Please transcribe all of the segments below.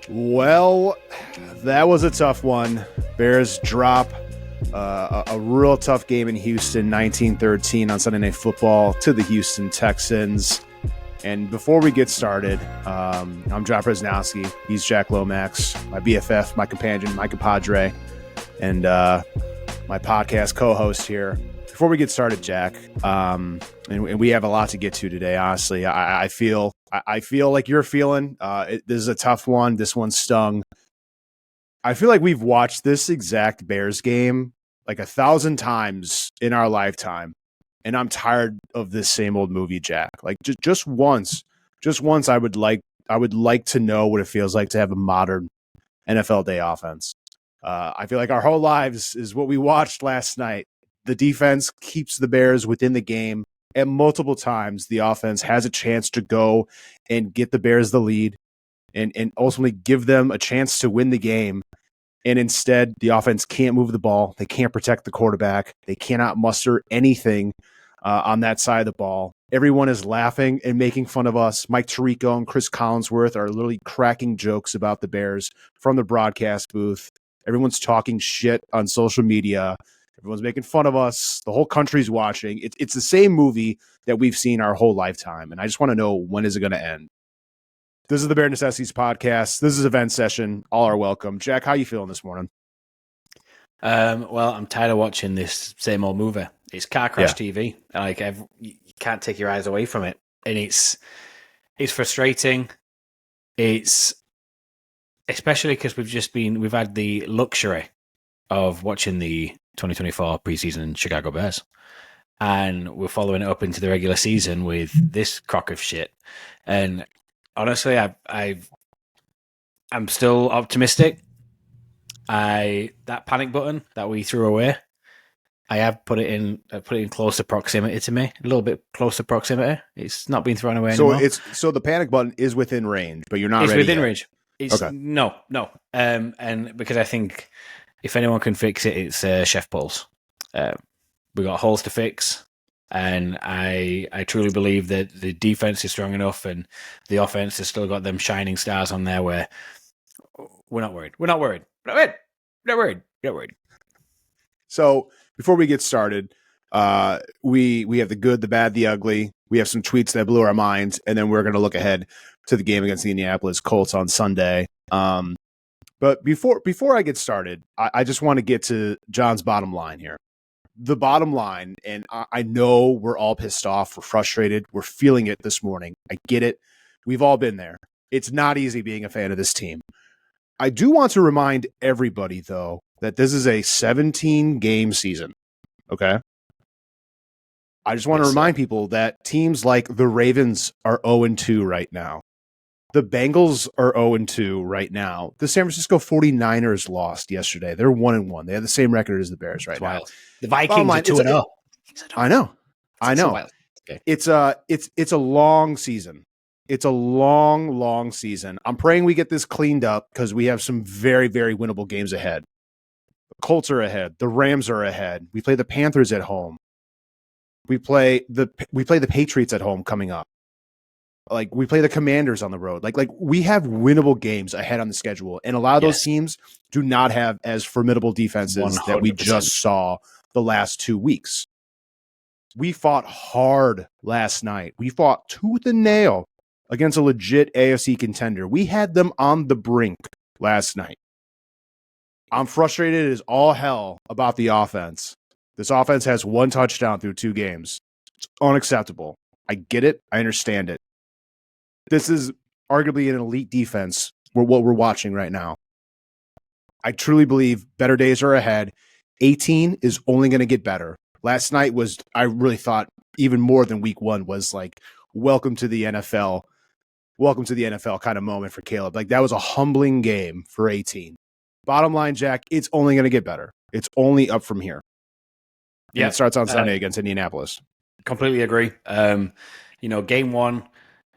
Well, that was a tough one. Bears drop a real tough game in Houston, 1913 on Sunday Night Football to the Houston Texans. And before we get started, I'm John Presnowski. He's Jack Lomax, my BFF, my companion, my compadre, and my podcast co-host here. Before we get started, Jack, and we have a lot to get to today, honestly. I feel like you're feeling. This is a tough one. This one stung. I feel like we've watched this exact Bears game like 1,000 times in our lifetime, and I'm tired of this same old movie, Jack. Like just once, I would like to know what it feels like to have a modern NFL day offense. I feel like our whole lives is what we watched last night. The defense keeps the Bears within the game. And multiple times, the offense has a chance to go and get the Bears the lead and ultimately give them a chance to win the game. And instead, the offense can't move the ball. They can't protect the quarterback. They cannot muster anything on that side of the ball. Everyone is laughing and making fun of us. Mike Tirico and Chris Collinsworth are literally cracking jokes about the Bears from the broadcast booth. Everyone's talking shit on social media. Everyone's making fun of us. The whole country's watching. It's the same movie that we've seen our whole lifetime. And I just want to know, when is it going to end? This is the Bare Necessities Podcast. This is Event Session. All are welcome. Jack, how you feeling this morning? Well, I'm tired of watching this same old movie. It's car crash TV. Like you can't take your eyes away from it, and it's frustrating. It's especially because we've had the luxury of watching the 2024 preseason Chicago Bears, and we're following it up into the regular season with this crock of shit. And honestly, I'm still optimistic. That panic button that we threw away, I have put it in closer proximity to me, a little bit closer proximity. It's not being thrown away anymore. So the panic button is within range, but you're not ready. It's within yet. range. It's okay. No. And because I think if anyone can fix it, it's Chef Paul's. We got holes to fix, and I truly believe that the defense is strong enough, and the offense has still got them shining stars on there. Where we're not worried. So before we get started, we have the good, the bad, the ugly. We have some tweets that blew our minds, and then we're going to look ahead to the game against the Indianapolis Colts on Sunday. But before I get started, I just want to get to John's bottom line here. The bottom line, and I know we're all pissed off, we're frustrated, we're feeling it this morning. I get it. We've all been there. It's not easy being a fan of this team. I do want to remind everybody, though, that this is a 17-game season, okay? I just want to remind people that teams like the Ravens are 0-2 right now. The Bengals are 0-2 right now. The San Francisco 49ers lost yesterday. They're 1-1. They have the same record as the Bears right now. The Vikings are 2-0. I know. Okay. It's a long season. It's a long season. I'm praying we get this cleaned up because we have some very, very winnable games ahead. The Colts are ahead. The Rams are ahead. We play the Panthers at home. We play the Patriots at home coming up. Like, we play the Commanders on the road. Like we have winnable games ahead on the schedule, and a lot of those teams do not have as formidable defenses 100%. That we just saw the last 2 weeks. We fought hard last night. We fought tooth and nail against a legit AFC contender. We had them on the brink last night. I'm frustrated as all hell about the offense. This offense has 1 touchdown through 2 games. It's unacceptable. I get it. I understand it. This is arguably an elite defense, what we're watching right now. I truly believe better days are ahead. 18 is only going to get better. Last night was, I really thought, even more than week 1 was like, welcome to the NFL kind of moment for Caleb. Like, that was a humbling game for 18. Bottom line, Jack, it's only going to get better. It's only up from here. Yeah, it starts on Sunday against Indianapolis. Completely agree. Game 1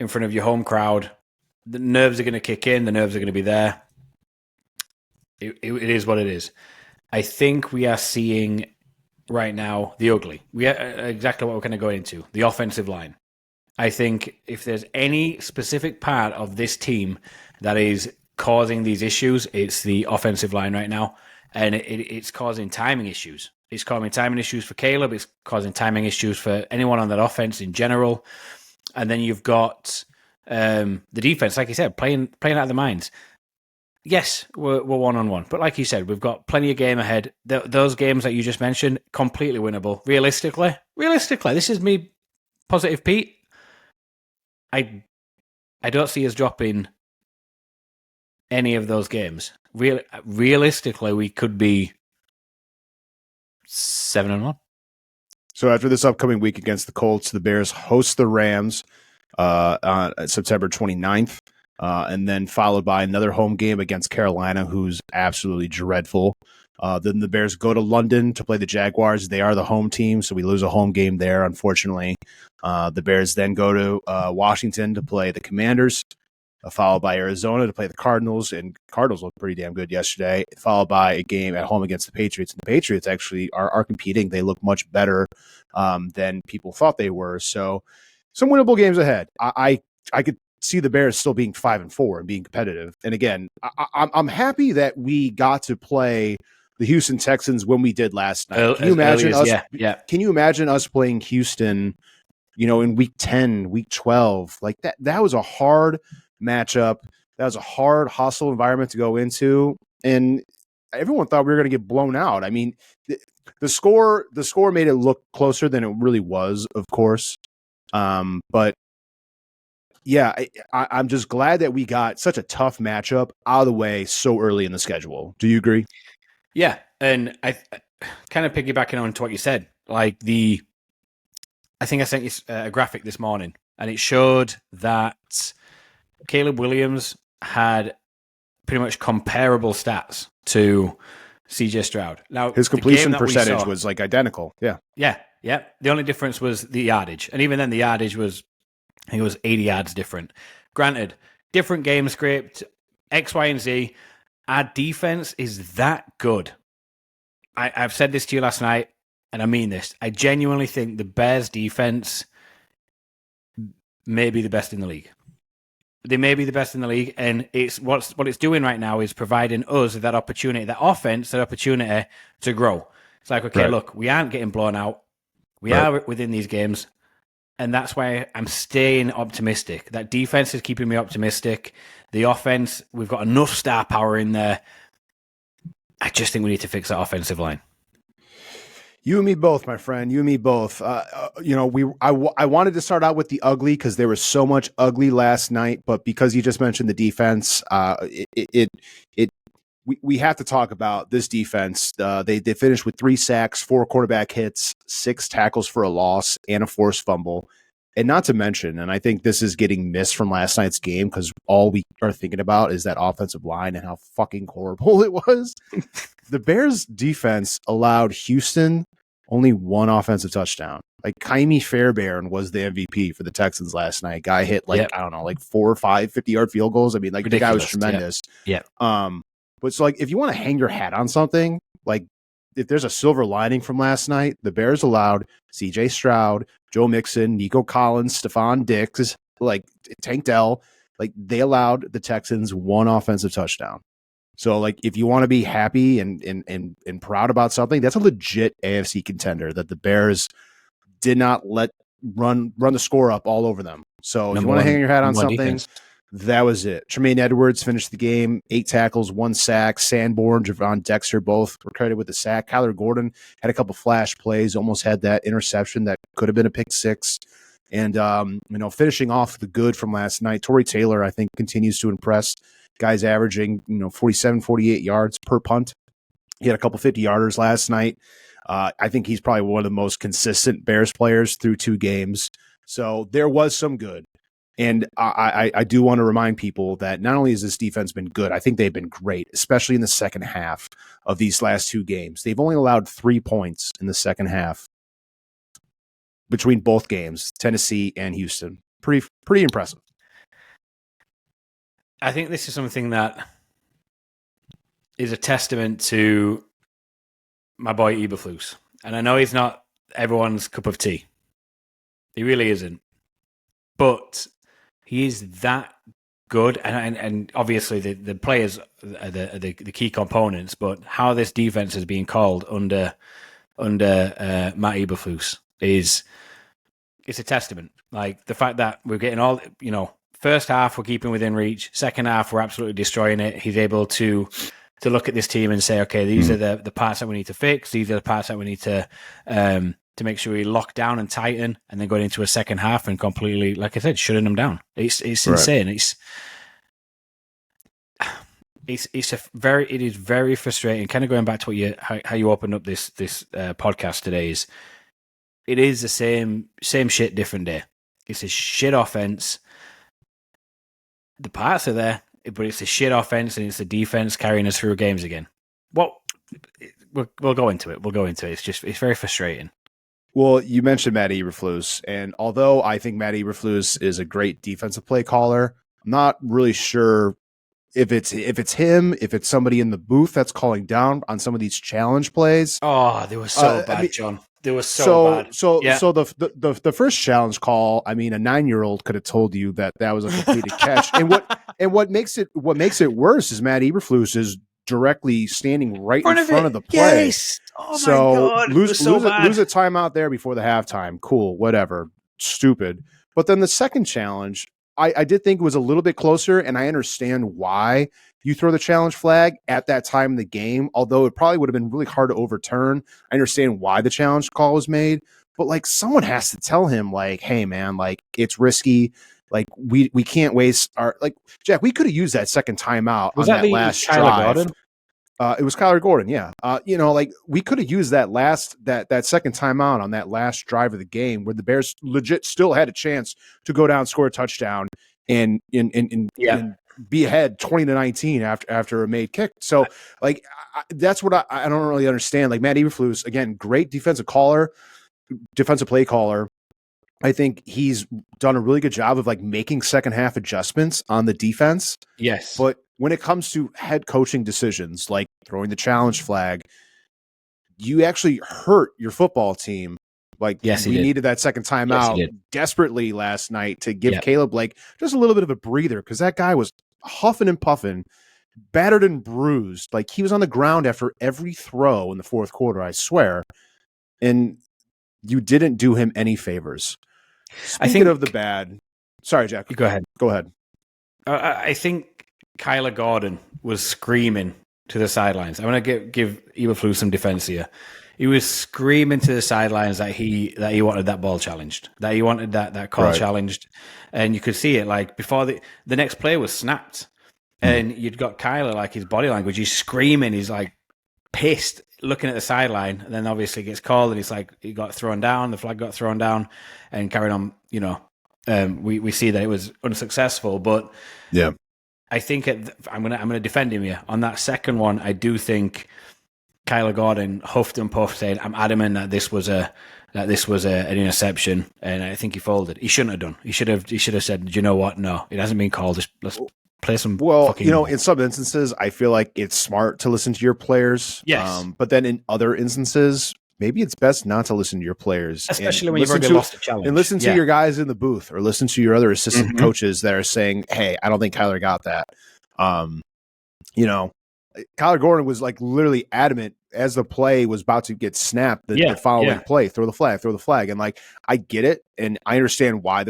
in front of your home crowd, the nerves are going to kick in. The nerves are going to be there. It is what it is. I think we are seeing right now the ugly. We are exactly what we're going to go into, the offensive line. I think if there's any specific part of this team that is causing these issues. It's the offensive line right now, and it's causing timing issues. It's causing timing issues for Caleb. It's causing timing issues for anyone on that offense in general. And then you've got the defense, like you said, playing out of the minds. Yes, we're 1-on-1, but like you said, we've got plenty of game ahead. Those games that you just mentioned, completely winnable. Realistically, this is me, positive Pete. I don't see us dropping any of those games. Realistically, we could be 7-1. So after this upcoming week against the Colts, the Bears host the Rams on September 29th. And then followed by another home game against Carolina, who's absolutely dreadful. Then the Bears go to London to play the Jaguars. They are the home team, so we lose a home game there, unfortunately. The Bears then go to Washington to play the Commanders, followed by Arizona to play the Cardinals, and Cardinals looked pretty damn good yesterday, followed by a game at home against the Patriots. And the Patriots actually are competing. They look much better than people thought they were. So some winnable games ahead. I could see the Bears still being 5-4 and being competitive. And again, I'm happy that we got to play the Houston Texans when we did last night. Can you imagine us? Yeah. Can you imagine us playing Houston, in week 10, week 12? Like that was a hard matchup. That was a hard, hostile environment to go into. And everyone thought we were going to get blown out. I mean, the score made it look closer than it really was, of course. But yeah, I'm just glad that we got such a tough matchup out of the way so early in the schedule. Do you agree? Yeah, and I kind of piggybacking on to what you said. Like I think I sent you a graphic this morning, and it showed that Caleb Williams had pretty much comparable stats to CJ Stroud. Now his completion percentage was like identical. Yeah. The only difference was the yardage, and even then, the yardage was. I think it was 80 yards different. Granted, different game script, X, Y, and Z. Our defense is that good. I've said this to you last night, and I mean this. I genuinely think the Bears' defense may be the best in the league. They may be the best in the league, and it's what it's doing right now is providing us that opportunity, that offense, that opportunity to grow. It's like, okay, look, we aren't getting blown out. We are within these games. And that's why I'm staying optimistic. That defense is keeping me optimistic. The offense, we've got enough star power in there. I just think we need to fix that offensive line. You and me both, my friend. You and me both. I wanted to start out with the ugly because there was so much ugly last night, but because you just mentioned the defense, we have to talk about this defense. They finished with 3 sacks, 4 quarterback hits, 6 tackles for a loss, and a forced fumble. And not to mention, and I think this is getting missed from last night's game because all we are thinking about is that offensive line and how fucking horrible it was. The Bears defense allowed Houston only 1 offensive touchdown. Like Kaimi Fairbairn was the MVP for the Texans last night. Guy hit I don't know, like 4 or 5 50-yard field goals. I mean, like ridiculous. The guy was tremendous. Yeah. But it's like, if you want to hang your hat on something, like if there's a silver lining from last night, the Bears allowed CJ Stroud, Joe Mixon, Nico Collins, Stephon Diggs, like Tank Dell, like they allowed the Texans 1 offensive touchdown. So like, if you want to be happy and proud about something, that's a legit AFC contender that the Bears did not let run the score up all over them. So if you want to hang your hat on something, defense. That was it. Tremaine Edwards finished the game, 8 tackles, 1 sack. Sanborn, Javon Dexter, both were credited with the sack. Kyler Gordon had a couple flash plays, almost had that interception that could have been a pick 6. And, finishing off the good from last night, Torrey Taylor, I think, continues to impress. Guys averaging, 47, 48 yards per punt. He had a couple 50-yarders last night. I think he's probably one of the most consistent Bears players through 2 games. So there was some good. And I do want to remind people that not only has this defense been good, I think they've been great, especially in the second half of these last 2 games. They've only allowed 3 points in the second half between both games, Tennessee and Houston. Pretty impressive. I think this is something that is a testament to my boy Eberflus. And I know he's not everyone's cup of tea. He really isn't. But he is that good, and obviously the players are the key components. But how this defense is being called under Matt Eberflus it's a testament. Like the fact that we're getting all, first half we're keeping within reach, second half we're absolutely destroying it. He's able to look at this team and say, okay, these are the parts that we need to fix. These are the parts that we need to make sure we lock down and tighten, and then going into a second half and completely, like I said, shutting them down. It's insane. It is very frustrating. Kind of going back to how you opened up this podcast today it is the same shit, different day. It's a shit offense. The parts are there, but it's a shit offense and it's the defense carrying us through games again. Well, we'll go into it. It's very frustrating. Well, you mentioned Matt Eberflus, and although I think Matt Eberflus is a great defensive play caller, I'm not really sure if it's him, if it's somebody in the booth that's calling down on some of these challenge plays. Oh, they were so bad, John. They were so bad. So the first challenge call, I mean, a 9-year-old could have told you that was a completed catch. And what makes it worse is Matt Eberflus is directly standing right in front of the play. Yes. Oh so my God. lose a timeout there before the halftime. Cool, whatever. Stupid. But then the second challenge, I did think it was a little bit closer, and I understand why you throw the challenge flag at that time in the game, although it probably would have been really hard to overturn. I understand why the challenge call was made, but like someone has to tell him, like, hey man, like it's risky. Like we can't waste our, like, Jack, we could have used that second timeout on that last drive. Gordon? It was Kyler Gordon, yeah. Like we could have used that second timeout on that last drive of the game where the Bears legit still had a chance to go down, score a touchdown, and be ahead 20-19 after a made kick. So like that's what I don't really understand. Like Matt Eberflus, again, great defensive play caller. I think he's done a really good job of like making second half adjustments on the defense. Yes. But when it comes to head coaching decisions, like throwing the challenge flag, you actually hurt your football team. Like, yes, we needed that second timeout desperately last night to give Caleb Blake just a little bit of a breather, because that guy was huffing and puffing, battered and bruised. Like he was on the ground after every throw in the fourth quarter, I swear. And you didn't do him any favors. Speaking of the bad, sorry, Jack. Go ahead. Go ahead. I think Kyler Gordon was screaming to the sidelines. I want to give Eberflus some defense here. He was screaming to the sidelines that he wanted that ball challenged, that he wanted that call challenged, and you could see it. Like before the next play was snapped, and you'd got Kyler, like his body language. He's screaming. He's like pissed, looking at the sideline, and then obviously it gets called, and he's like, he got thrown down. The flag got thrown down, and carried on. We see that it was unsuccessful, but yeah. I think I'm gonna defend him here on that second one. I do think Kyler Gordon huffed and puffed, saying, "I'm adamant that this was an interception," and I think he folded. He shouldn't have done. He should have said, "Do you know what? No, it hasn't been called. Let's play some." Well, in some instances, I feel like it's smart to listen to your players. Yes, but then in other instances, maybe it's best not to listen to your players, especially when you've already lost a challenge. And listen to your guys in the booth, or listen to your other assistant coaches that are saying, "Hey, I don't think Kyler got that." Kyler Gordon was like literally adamant as the play was about to get snapped. The following play, throw the flag, and like I get it, and I understand why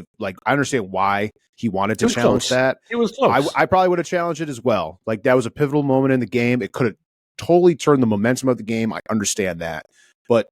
he wanted to challenge that. It was close. I probably would have challenged it as well. Like that was a pivotal moment in the game. It could have totally turned the momentum of the game. I understand that. But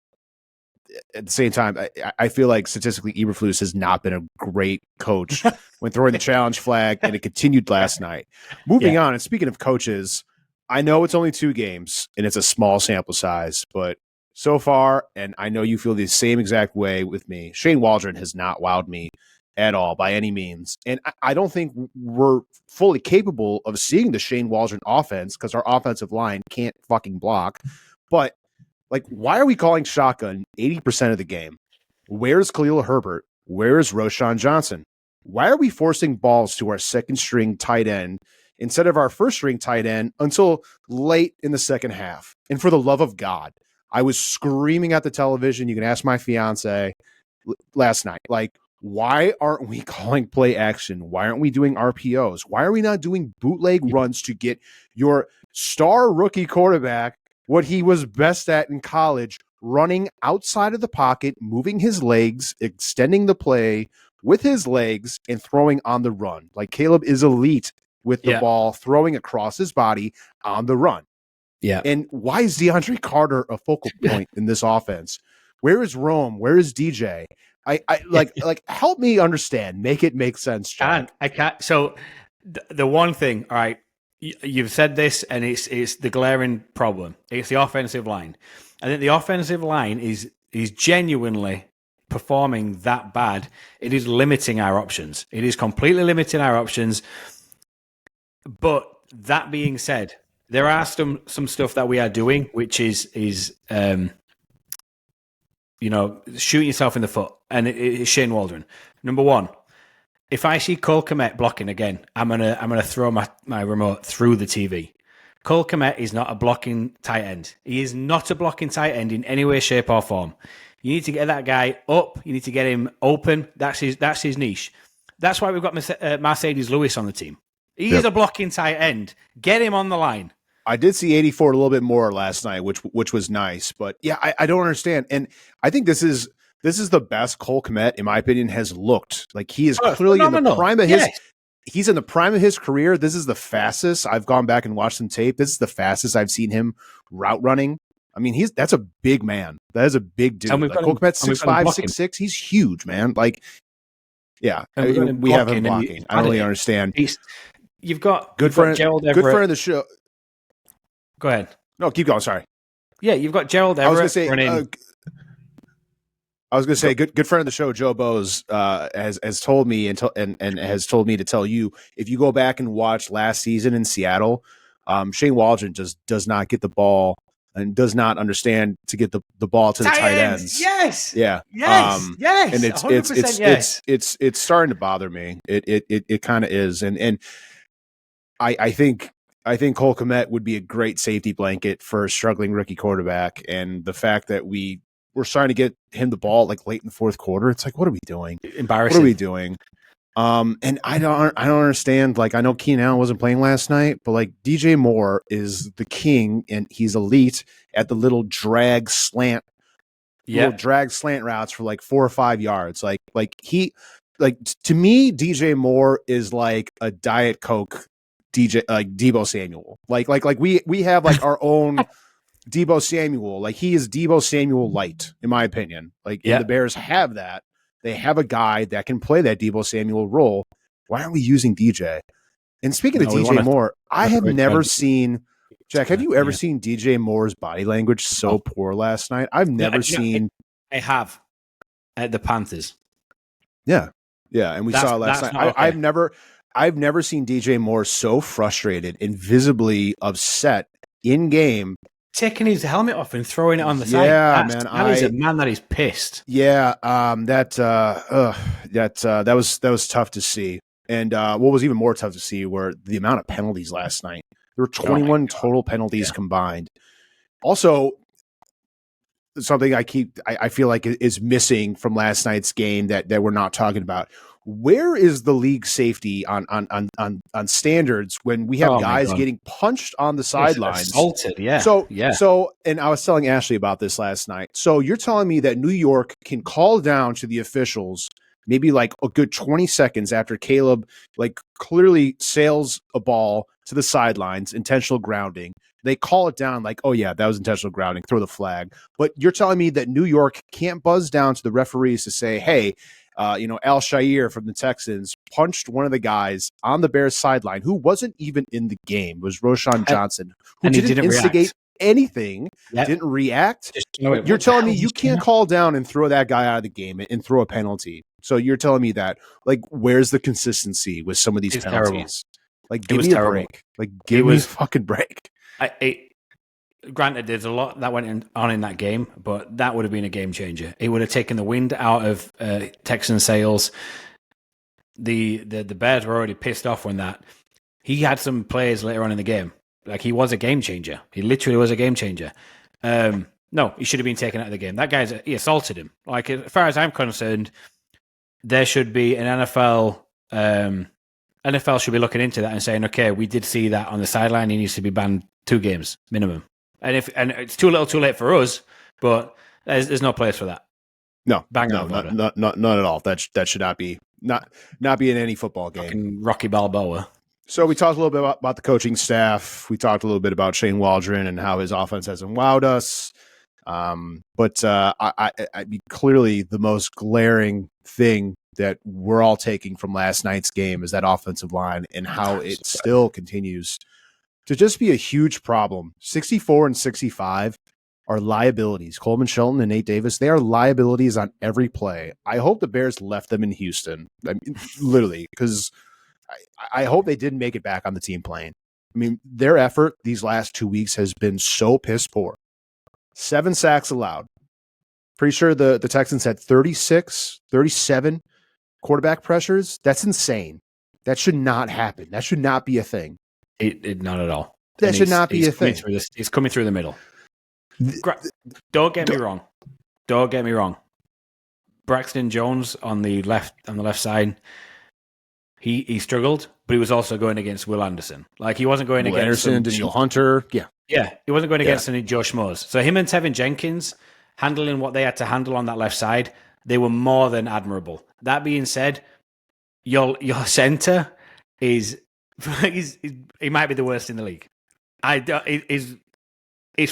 at the same time, I feel like statistically, Eberflus has not been a great coach when throwing the challenge flag, and it continued last night. Moving on, and speaking of coaches, I know it's only 2 games, and it's a small sample size, but so far, and I know you feel the same exact way with me, Shane Waldron has not wowed me at all by any means. And I don't think we're fully capable of seeing the Shane Waldron offense because our offensive line can't fucking block. But like, why are we calling shotgun 80% of the game? Where's Khalil Herbert? Where's Roshan Johnson? Why are we forcing balls to our second string tight end instead of our first string tight end until late in the second half? And for the love of God, I was screaming at the television. You can ask my fiance last night. Like, Why aren't we calling play action? Why aren't we doing RPOs? Why are we not doing bootleg runs to get your star rookie quarterback what he was best at in college, running outside of the pocket, moving his legs, extending the play with his legs, and throwing on the run? Like, Caleb is elite with the ball, throwing across his body on the run. Yeah. And why is DeAndre Carter a focal point in this offense? Where is Rome? Where is DJ? I like help me understand. Make it make sense, Jack. I can't. So the one thing, all right, you've said this, and it's the glaring problem. It's the offensive line. I think the offensive line is genuinely performing that bad. It is limiting our options. It is completely limiting our options. But that being said, there are some stuff that we are doing, which is shooting yourself in the foot, and it's Shane Waldron. Number one, if I see Cole Kmet blocking again, I'm gonna throw my remote through the TV. Cole Kmet is not a blocking tight end. He is not a blocking tight end in any way, shape, or form. You need to get that guy up. You need to get him open. That's his niche. That's why we've got Mercedes Lewis on the team. He is a blocking tight end. Get him on the line. I did see 84 a little bit more last night, which was nice. But yeah, I don't understand. And I think this is the best Cole Kmet, in my opinion, has looked. Like, he is clearly phenomenal. In the prime of his he's in the prime of his career. This is the fastest. I've gone back and watched some tape. This is the fastest I've seen him route running. I mean, that's a big man. That is a big dude. Like, Cole Kmet's 6'5", 6'6". He's huge, man. Like, yeah, we have him blocking. I don't really understand. You've got Gerald Everett. Good friend of the show. Go ahead. No, keep going. Sorry. Yeah, you've got Gerald Everett. I was going to say, good friend of the show, Joe Bose, has told me and has told me to tell you, if you go back and watch last season in Seattle, Shane Waldron just does not get the ball and does not understand to get the ball to the tight ends. Yes. Yeah. Yes. Yes. And it's starting to bother me. It kind of is. And I think Cole Kmet would be a great safety blanket for a struggling rookie quarterback. And the fact that we're starting to get him the ball like late in the fourth quarter, it's like, what are we doing? Embarrassing. What are we doing? And I don't understand. Like, I know Keenan Allen wasn't playing last night, but like, DJ Moore is the king, and he's elite at the little drag slant routes for like 4 or 5 yards. Like to me, DJ Moore is like a Diet Coke Deebo Samuel. Like we have like our own Deebo Samuel. Like, he is Deebo Samuel light, in my opinion. Like, the Bears have that. They have a guy that can play that Deebo Samuel role. Why aren't we using DJ? And speaking of DJ Moore, I have never seen – Jack, have you ever seen DJ Moore's body language so poor last night? I've never seen – I have at the Panthers. Yeah. Yeah, and we saw it last night. Okay. I've never seen DJ Moore so frustrated and visibly upset in game. Taking his helmet off and throwing it on the side. Yeah, that is a man that is pissed. Yeah, that was tough to see. And what was even more tough to see were the amount of penalties last night. There were 21 total penalties combined. Also, something I feel like is missing from last night's game that we're not talking about. Where is the league safety on standards when we have guys getting punched on the sidelines? Assaulted, yeah. So, and I was telling Ashley about this last night. So you're telling me that New York can call down to the officials maybe like a good 20 seconds after Caleb like clearly sails a ball to the sidelines, intentional grounding. They call it down like, oh yeah, that was intentional grounding, throw the flag. But you're telling me that New York can't buzz down to the referees to say, hey, Al-Shaair from the Texans punched one of the guys on the Bears sideline who wasn't even in the game. It was Roshan Johnson, who didn't instigate anything, didn't react. You're telling me you can't call down and throw that guy out of the game and throw a penalty. So you're telling me that, like, where's the consistency with some of these penalties? Terrible. Like, give me a break. Like, give me a fucking break. Granted, there's a lot that went on in that game, but that would have been a game changer. It would have taken the wind out of Texan sails. The Bears were already pissed off when that. He had some plays later on in the game. Like, he was a game changer. He literally was a game changer. No, he should have been taken out of the game. That he assaulted him. Like, as far as I'm concerned, there should be an NFL should be looking into that and saying, okay, we did see that on the sideline. He needs to be banned 2 games minimum. And it's too little, too late for us, but there's no place for that. No, Bang no, not at all. That should not be in any football game. Fucking Rocky Balboa. So we talked a little bit about the coaching staff. We talked a little bit about Shane Waldron and how his offense hasn't wowed us. But I mean, clearly the most glaring thing that we're all taking from last night's game is that offensive line and how it still continues to just be a huge problem. 64 and 65 are liabilities. Coleman Shelton and Nate Davis, they are liabilities on every play. I hope the Bears left them in Houston. I mean, literally, because I hope they didn't make it back on the team plane. I mean, their effort these last 2 weeks has been so piss poor. 7 sacks allowed. Pretty sure the Texans had 36, 37 quarterback pressures. That's insane. That should not happen. That should not be a thing. It not at all. That should not be a thing. It's coming through the middle. Don't get me wrong. Don't get me wrong. Braxton Jones on the left side, he struggled, but he was also going against Will Anderson. Like, he wasn't going against Anderson, Daniel Hunter. Yeah, he wasn't going against any Joe Schmoes. So him and Tevin Jenkins handling what they had to handle on that left side, they were more than admirable. That being said, your center he might be the worst in the league. It's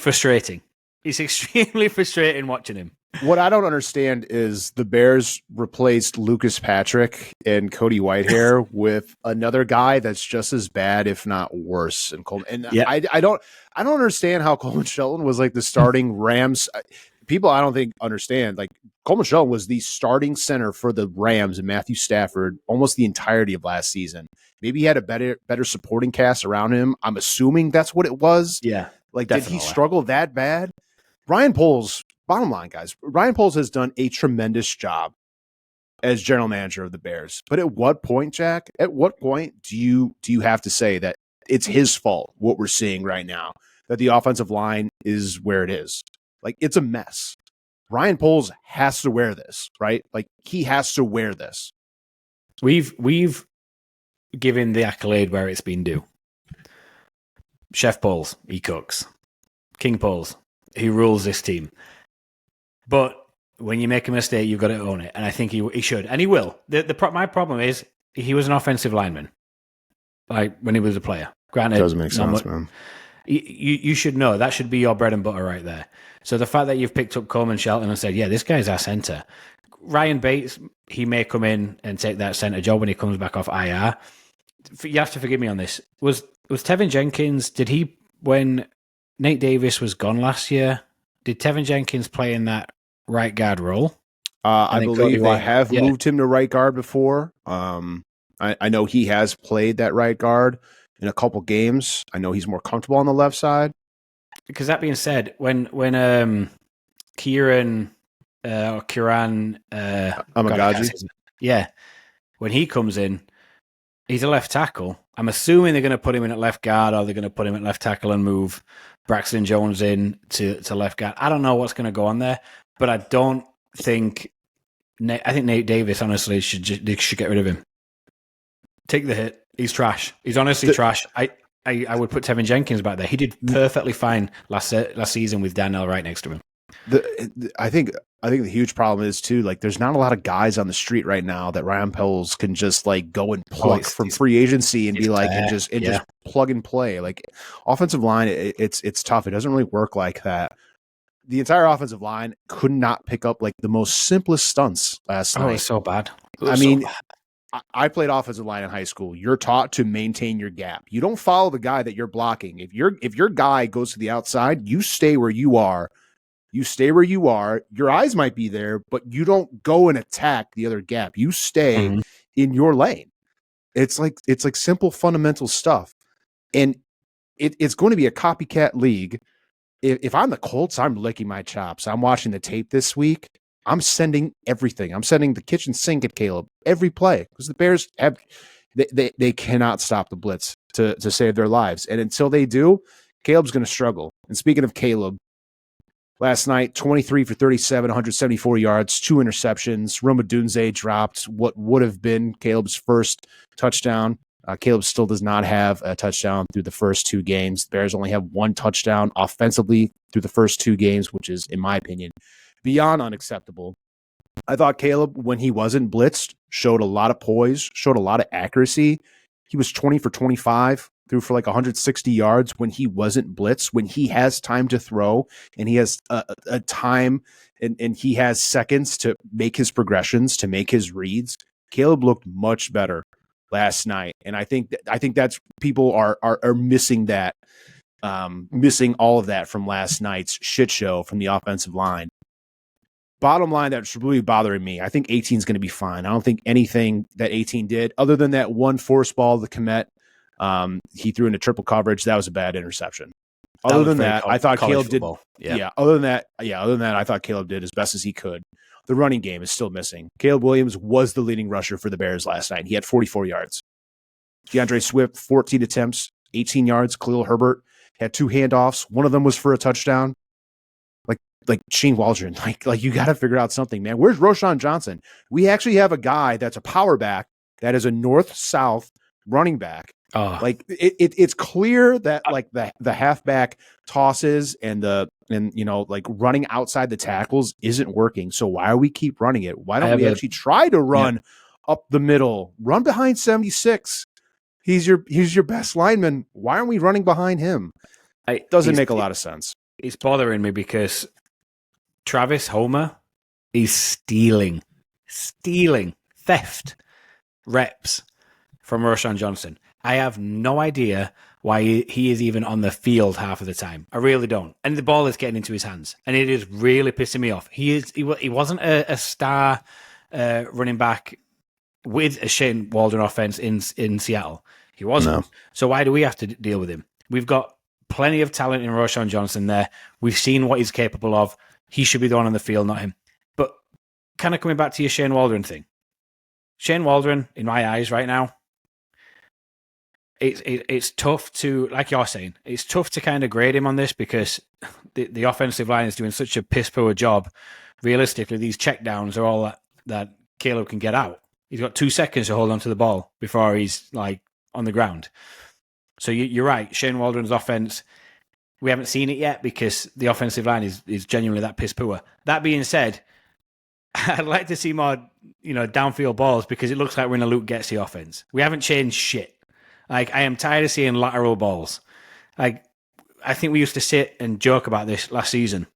frustrating. It's extremely frustrating watching him. What I don't understand is the Bears replaced Lucas Patrick and Cody Whitehair with another guy that's just as bad, if not worse. And Coleman. And I don't understand how Coleman Shelton was like the starting Rams. People I don't think understand. Like, Coleman Shelton was the starting center for the Rams and Matthew Stafford almost the entirety of last season. Maybe he had a better supporting cast around him. I'm assuming that's what it was. Yeah. Like, definitely. Did he struggle that bad? Ryan Poles, bottom line, guys, Ryan Poles has done a tremendous job as general manager of the Bears. But at what point, Jack, at what point do you have to say that it's his fault, what we're seeing right now, that the offensive line is where it is? Like, it's a mess. Ryan Poles has to wear this, right? Like, he has to wear this. We've given the accolade where it's been due. Chef Poles, he cooks. King Poles, he rules this team. But when you make a mistake, you've got to own it. And I think he should. And he will. My problem is he was an offensive lineman, like, when he was a player. Granted, doesn't make sense, man. You should know. That should be your bread and butter right there. So the fact that you've picked up Coleman Shelton and said, yeah, this guy's our center. Ryan Bates, he may come in and take that center job when he comes back off IR. You have to forgive me on this. Was Tevin Jenkins, when Nate Davis was gone last year, did Tevin Jenkins play in that right guard role? I believe they have moved him to right guard before. I know he has played that right guard in a couple games. I know he's more comfortable on the left side. Because that being said, when Kieran Amagaji, when he comes in, he's a left tackle. I'm assuming they're going to put him in at left guard, or they're going to put him at left tackle and move Braxton Jones in to left guard. I don't know what's going to go on there, but I don't think. I think Nate Davis honestly should get rid of him. Take the hit. He's trash. He's honestly trash. I would put Tevin Jenkins back there. He did perfectly fine last season with Darnell right next to him. I think the huge problem is too, like, there's not a lot of guys on the street right now that Ryan Poles can just like go and pluck from free agency and be like just plug and play. Like, offensive line, it's tough. It doesn't really work like that. The entire offensive line could not pick up like the most simplest stunts last night. Oh, it's so bad. I played offensive line in high school. You're taught to maintain your gap. You don't follow the guy that you're blocking. If your guy goes to the outside, you stay where you are. You stay where you are. Your eyes might be there, but you don't go and attack the other gap. You stay in your lane. It's like simple fundamental stuff. And it's going to be a copycat league. If I'm the Colts, I'm licking my chops. I'm watching the tape this week. I'm sending everything. I'm sending the kitchen sink at Caleb every play, because the Bears they cannot stop the blitz to save their lives. And until they do, Caleb's going to struggle. And speaking of Caleb, last night, 23 for 37, 174 yards, 2 interceptions. Roma Dunze dropped what would have been Caleb's first touchdown. Caleb still does not have a touchdown through the first 2 games. The Bears only have 1 touchdown offensively through the first 2 games, which is, in my opinion, beyond unacceptable. I thought Caleb, when he wasn't blitzed, showed a lot of poise, showed a lot of accuracy. He was 20 for 25, threw for like 160 yards when he wasn't blitzed, when he has time to throw and he has a time and he has seconds to make his progressions, to make his reads. Caleb looked much better last night. And I think that's people are missing that, missing all of that from last night's shit show from the offensive line. Bottom line, that's really bothering me. I think 18 is going to be fine. I don't think anything that 18 did, other than that one force ball to Komet, he threw into triple coverage. That was a bad interception. Other than that, I thought Caleb did. Yeah. Other than that, I thought Caleb did as best as he could. The running game is still missing. Caleb Williams was the leading rusher for the Bears last night. He had 44 yards. DeAndre Swift, 14 attempts, 18 yards. Khalil Herbert had 2 handoffs. One of them was for a touchdown. Like Shane Waldron, like you got to figure out something, man. Where's Roshan Johnson? We actually have a guy that's a power back that is a north-south running back. Like it's clear that like the halfback tosses and like running outside the tackles isn't working. So why do we keep running it? Why don't we actually try to run up the middle, run behind 76? He's your best lineman. Why aren't we running behind him? It doesn't make a lot of sense. It's bothering me because Travis Homer is stealing theft reps from Roshan Johnson. I have no idea why he is even on the field half of the time. I really don't. And the ball is getting into his hands, and it is really pissing me off. He wasn't a star running back with a Shane Waldron offense in Seattle. He wasn't. No. So why do we have to deal with him? We've got plenty of talent in Roshan Johnson there. We've seen what he's capable of. He should be the one on the field, not him. But kind of coming back to your Shane Waldron thing. Shane Waldron, in my eyes right now, it's tough to, like you're saying, it's tough to kind of grade him on this because the offensive line is doing such a piss-poor job. Realistically, these checkdowns are all that Caleb can get out. He's got 2 seconds to hold on to the ball before he's like on the ground. So you're right. Shane Waldron's offense, we haven't seen it yet because the offensive line is genuinely that piss poor. That being said, I'd like to see more, downfield balls because it looks like we're in a Luke Getsy offense. We haven't changed shit. Like, I am tired of seeing lateral balls. Like, I think we used to sit and joke about this last season.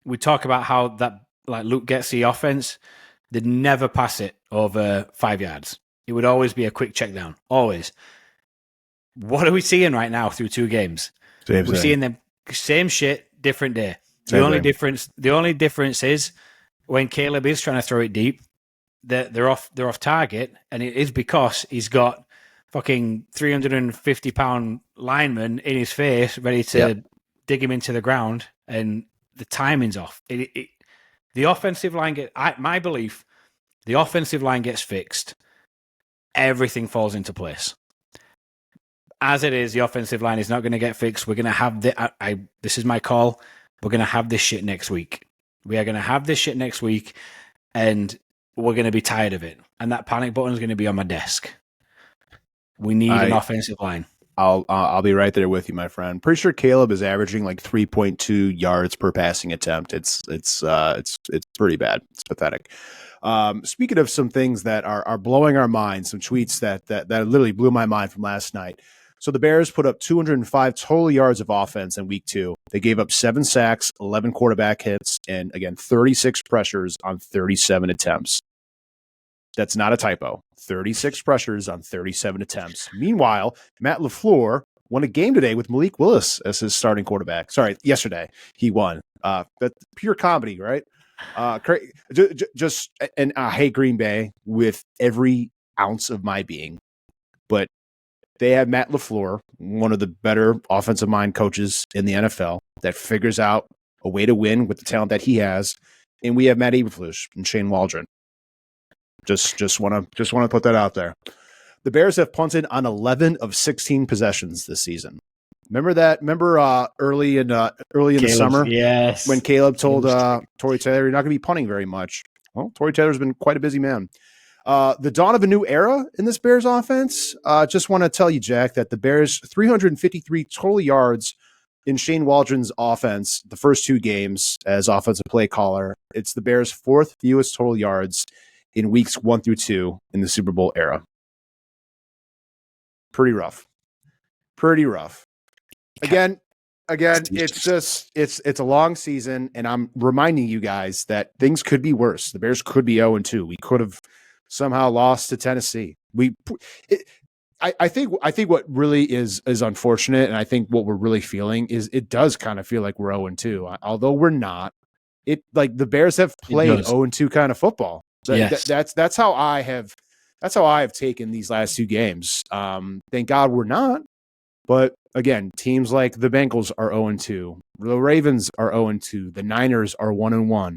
We talk about how that like Luke Getsy offense, they'd never pass it over 5 yards. It would always be a quick check down. Always. What are we seeing right now through 2 games? We're seeing them same shit, different day. The only difference is when Caleb is trying to throw it deep, they're off target, and it is because he's got fucking 350-pound lineman in his face ready to dig him into the ground, and the timing's off. The offensive line my belief, the offensive line gets fixed, everything falls into place. As it is, the offensive line is not going to get fixed. We're going to have this is my call. We're going to have this shit next week. We are going to have this shit next week, and we're going to be tired of it. And that panic button is going to be on my desk. We need an offensive line. I'll be right there with you, my friend. Pretty sure Caleb is averaging like 3.2 yards per passing attempt. It's pretty bad. It's pathetic. Speaking of some things that are blowing our minds, some tweets that literally blew my mind from last night. So the Bears put up 205 total yards of offense in week 2. They gave up 7 sacks, 11 quarterback hits, and again, 36 pressures on 37 attempts. That's not a typo. 36 pressures on 37 attempts. Meanwhile, Matt LaFleur won a game today with Malik Willis as his starting quarterback. Sorry, yesterday he won. That's pure comedy, right? I hate Green Bay with every ounce of my being, but they have Matt LaFleur, one of the better offensive mind coaches in the NFL, that figures out a way to win with the talent that he has, and we have Matt Eberflus and Shane Waldron. Just want to put that out there. The Bears have punted on 11 of 16 possessions this season. Remember that? Remember early in the summer, yes, when Caleb told Torrey Taylor, "You're not going to be punting very much." Well, Torrey Taylor's been quite a busy man. The dawn of a new era in this Bears offense. Just want to tell you, Jack, that the Bears 353 total yards in Shane Waldron's offense the first 2 games as offensive play caller. It's the Bears' 4th fewest total yards in weeks 1 through 2 in the Super Bowl era. Pretty rough. Again, it's just it's a long season, and I'm reminding you guys that things could be worse. The Bears could be 0-2. We could have somehow lost to Tennessee. I think what really is unfortunate, and I think what we're really feeling is it does kind of feel like we're 0-2, although we're not. It like the Bears have played 0-2 kind of football. Yes. That's how I have taken these last 2 games. Thank God we're not. But again, teams like the Bengals are 0-2. The Ravens are 0-2. The Niners are 1-1.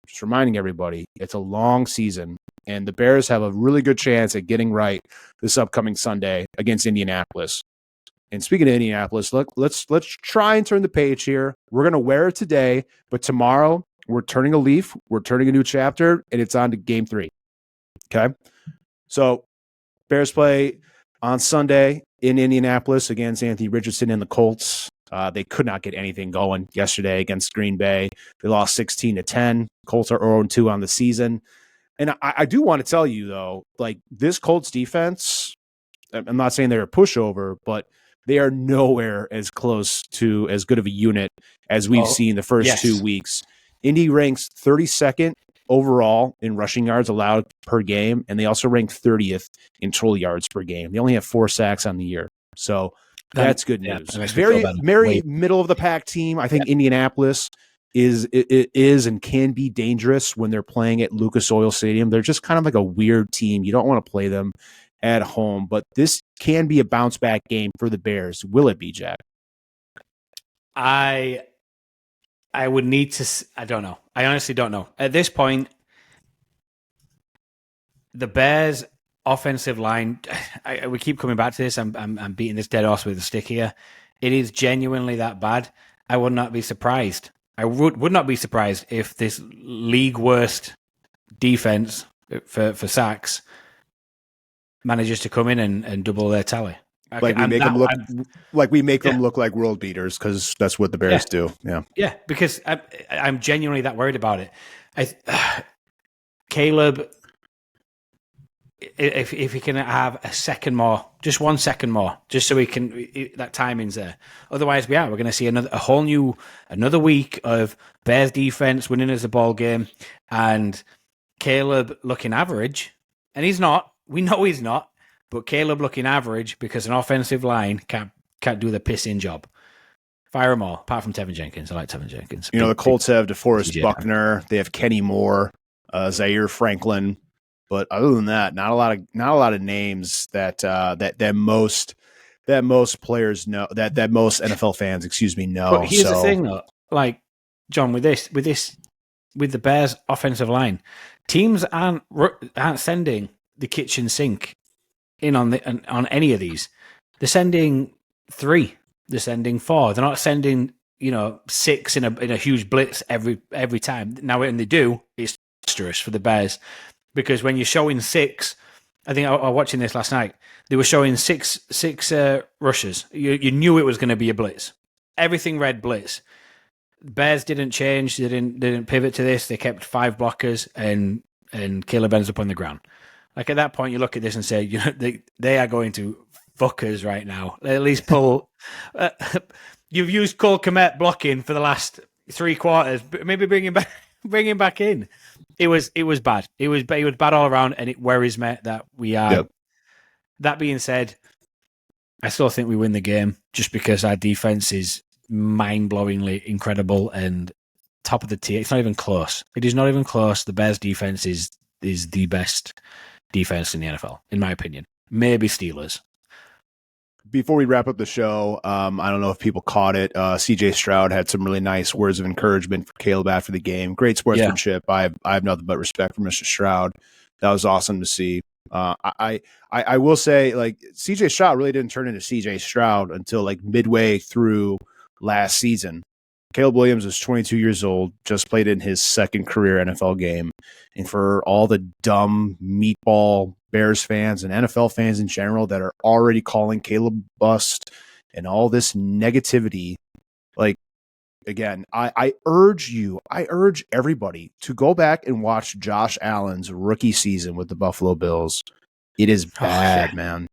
Just reminding everybody, it's a long season, and the Bears have a really good chance at getting right this upcoming Sunday against Indianapolis. And speaking of Indianapolis, look, let's try and turn the page here. We're going to wear it today, but tomorrow we're turning a leaf. We're turning a new chapter, and it's on to Game 3. Okay? So Bears play on Sunday in Indianapolis against Anthony Richardson and the Colts. They could not get anything going yesterday against Green Bay. They lost 16-10. Colts are 0-2 on the season. And I do want to tell you, though, like this Colts defense, I'm not saying they're a pushover, but they are nowhere as close to as good of a unit as we've seen the first 2 weeks. Indy ranks 32nd overall in rushing yards allowed per game, and they also rank 30th in total yards per game. They only have 4 sacks on the year. So that's good news. Very middle of the pack team. I think Indianapolis is and can be dangerous when they're playing at Lucas Oil Stadium. They're just kind of like a weird team. You don't want to play them at home, but this can be a bounce back game for the Bears. Will it be, Jack? I would need to. I don't know. I honestly don't know. At this point, the Bears' offensive line. We keep coming back to this. I'm beating this dead horse with a stick here. It is genuinely that bad. I would not be surprised. I would not be surprised if this league worst defense for sacks manages to come in and double their tally. Like we make them look like world beaters, because that's what the Bears do. Yeah, because I'm genuinely that worried about it. Caleb, if he can have a second more, just 1 second more, just so he can, that timing's there. Otherwise, we're going to see another week of Bears defense winning as a ball game, and Caleb looking average, and he's not. We know he's not. But Caleb looking average because an offensive line can't do the pissing job. Fire them all, apart from Tevin Jenkins. I like Tevin Jenkins. The Colts have DeForest Buckner. They have Kenny Moore, Zaire Franklin. But other than that, not a lot of names that most players know, that most NFL fans, know. But here's the thing, though. Like, John, with the Bears' offensive line, teams aren't sending the kitchen sink in on any of these. They're sending 3. They're sending 4. They're not sending 6 in a huge blitz every time. Now when they do, it's disastrous for the Bears, because when you're showing 6, I think I was watching this last night. They were showing six rushers. You knew it was going to be a blitz. Everything read blitz. Bears didn't change. They didn't pivot to this. They kept 5 blockers, and Caleb ends up on the ground. Like, at that point, you look at this and say, they are going to fuck us right now. At least pull. You've used Cole Kmet blocking for the last 3 quarters, but maybe bring him back in. It was bad. It was bad all around, and it worries me that we are. Yep. That being said, I still think we win the game just because our defense is mind-blowingly incredible and top of the tier. It's not even close. It is not even close. The Bears' defense is the best defense in the NFL, in my opinion. Maybe Steelers. Before we wrap up the show, I don't know if people caught it. CJ Stroud had some really nice words of encouragement for Caleb after the game. Great sportsmanship. I have nothing but respect for Mr. Stroud. That was awesome to see. I will say, like, CJ Stroud really didn't turn into CJ Stroud until like midway through last season. Caleb Williams is 22 years old, just played in his second career NFL game. And for all the dumb meatball Bears fans and NFL fans in general that are already calling Caleb bust and all this negativity, like, again, I urge everybody to go back and watch Josh Allen's rookie season with the Buffalo Bills. It is bad, man.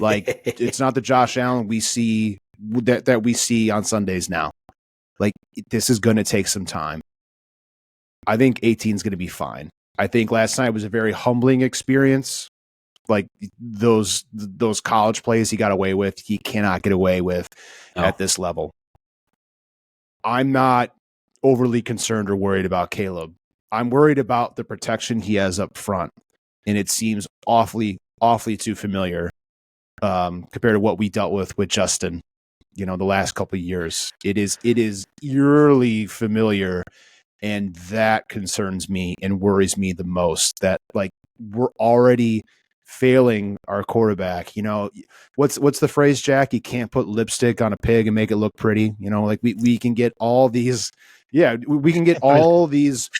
Like, it's not the Josh Allen we see that we see on Sundays now. Like, this is going to take some time. I think 18 is going to be fine. I think last night was a very humbling experience. Like, those college plays he got away with, he cannot get away with at this level. I'm not overly concerned or worried about Caleb. I'm worried about the protection he has up front, and it seems awfully too familiar compared to what we dealt with Justin, the last couple of years. It is eerily familiar, and that concerns me and worries me the most, that, like, we're already failing our quarterback. What's the phrase, Jack? You can't put lipstick on a pig and make it look pretty. Like, we can get all these, we can get all these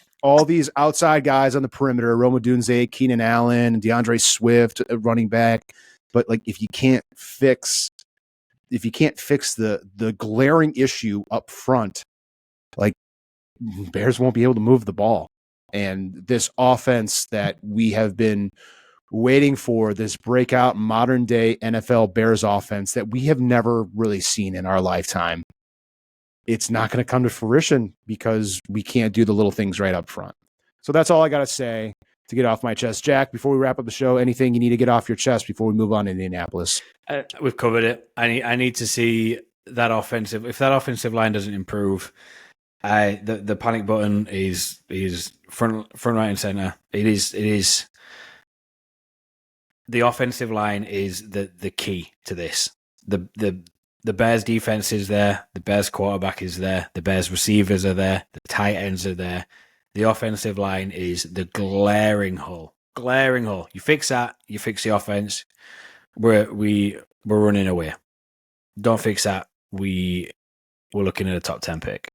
outside guys on the perimeter, Rome Odunze, Keenan Allen, DeAndre Swift, running back. But, like, if you can't fix the glaring issue up front, like, Bears won't be able to move the ball. And this offense that we have been waiting for, this breakout modern day NFL Bears offense that we have never really seen in our lifetime, it's not going to come to fruition because we can't do the little things right up front. So that's all I got to say to get off my chest. Jack, before we wrap up the show, anything you need to get off your chest before we move on to Indianapolis? We've covered it. I need to see that offensive. If that offensive line doesn't improve, the panic button is front, right, and center. It is. The offensive line is the key to this. The Bears defense is there. The Bears quarterback is there. The Bears receivers are there. The tight ends are there. The offensive line is the glaring hole. You fix that, you fix the offense. We're running away. Don't fix that, we're looking at a top 10 pick.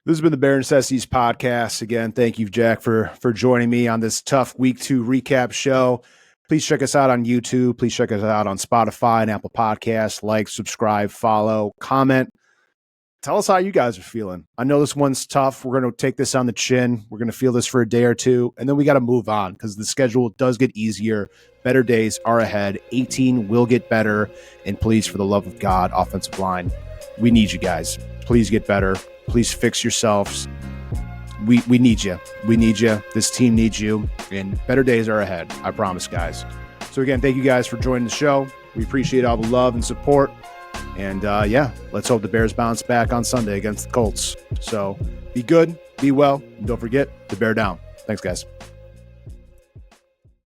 This has been the Bear Necessities podcast. Again, thank you, Jack, for joining me on this tough Week 2 recap show. Please check us out on YouTube. Please check us out on Spotify and Apple Podcasts. Like, subscribe, follow, comment. Tell us how you guys are feeling. I know this one's tough. We're going to take this on the chin. We're going to feel this for a day or two, and then we got to move on because the schedule does get easier. Better days are ahead. 18 will get better. And please, for the love of God, offensive line, we need you guys. Please get better. Please fix yourselves. We need you. We need you. This team needs you. And better days are ahead. I promise, guys. So again, thank you guys for joining the show. We appreciate all the love and support. And let's hope the Bears bounce back on Sunday against the Colts. So be good, be well, and don't forget to bear down. Thanks, guys.